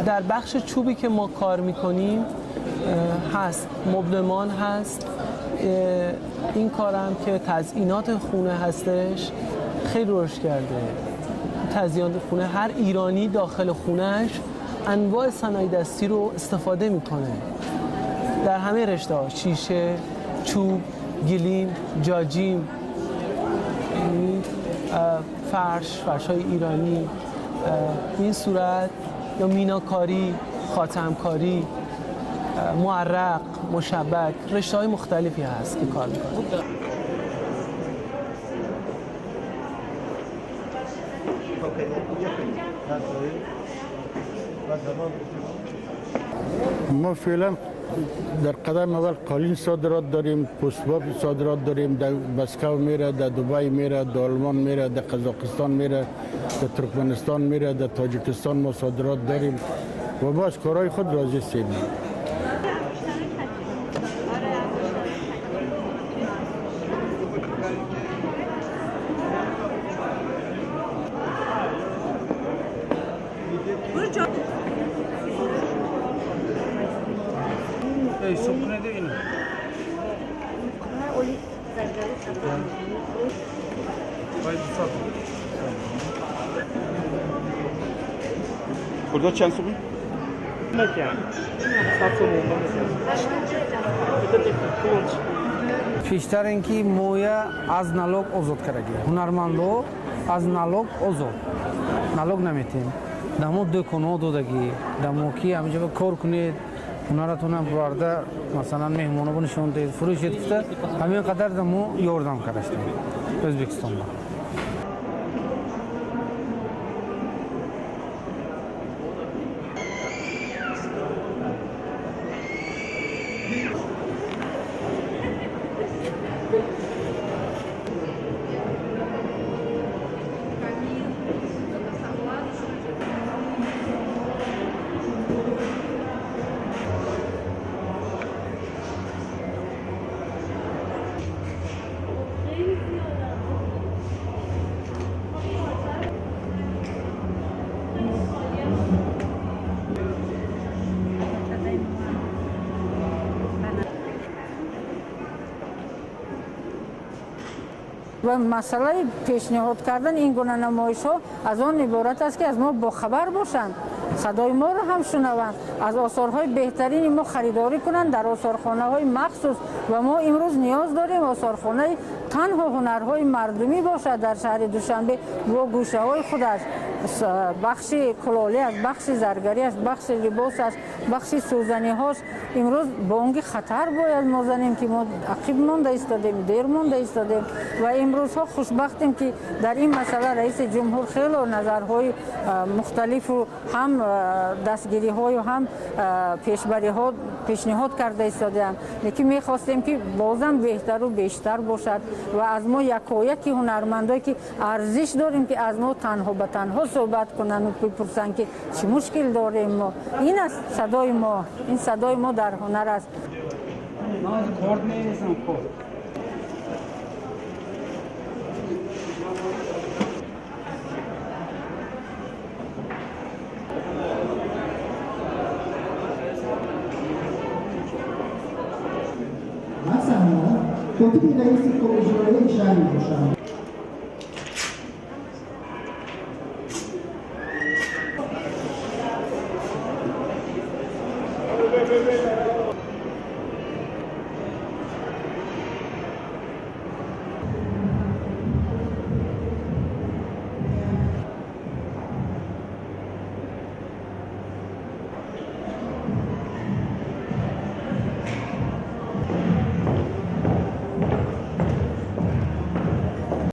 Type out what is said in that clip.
در بخش چوبی که ما کار میکنیم هست مبلمان هست، این کارم که تزیینات خونه هستش خیلی رشد کرده. تزیینات خونه، هر ایرانی داخل خونهش انواع صنایع دستی رو استفاده میکنه در همه رشته ها، شیشه، چوب، گلیم، جاجیم، فرش‌های ایرانی به این صورت، یا میناکاری، خاتمکاری، معرق، مشبک، رشته‌های مختلفی هست که کار میکنه. ما فعلا در قدم اول قالین صادرات داریم، پوستباب صادرات داریم، در مسکو میره، در دبی میره، در آلمان میره، در قزاقستان میره، در ترکمنستان میره، در تاجیکستان ما صادرات داریم و ما از کارهای خود راضی هستیم. Burada چند سومی؟ پیشتر اینکه مویا از نالوگ آزاد کردگی، هنرمندو از نالوگ آزاد، نالوگ نمیتیم. دامو دکانو دادگی، دامو کی همینجا کار کنید، هنرتون هم برده، مثلا مهمونو بنشون دید، فروشید کشته، همین قدر دامو یاردم کردیم. ازبکستان با. و مسئله پیشنهاد کردن این گونه نمایش‌ها از آن عبارت است که از ما باخبر باشند، صدای ما را هم شنوند، از آثارهای بهترین ما خریداری کنند در آثارخانه‌های مخصوص. و ما امروز نیاز داریم آثارخانه تنها هنرهای مردمی باشد در شهر دوشنبه و گوشه‌های خودش. بخش کلالی است، بخش زرگری است، بخش لباس است، بخش سوزنی هاست. امروز بانگ خطر باید ما زنیم که ما عقب مانده ایستادیم، دیر مانده ایستادیم و امروزها خوشبختیم که در این مسئله رئیس جمهور خیلی نظرهای مختلف و هم دستگیری های و هم پیشبری ها پیشنهاد کرده ایستادیم، لیکن میخواستیم که بازم بهتر و بیشتر باشد و از ما یکایک هنرمندایی که ارزش داریم که از ما تنها به تنها صحبت کنن و بپرسن که چه مشکل داریم ما. این است صدای ما، این صدای ما در هنر است. من از کارد می‌نویسم کارد. مثلا کتب رئیس کمیسیون شهری باشم.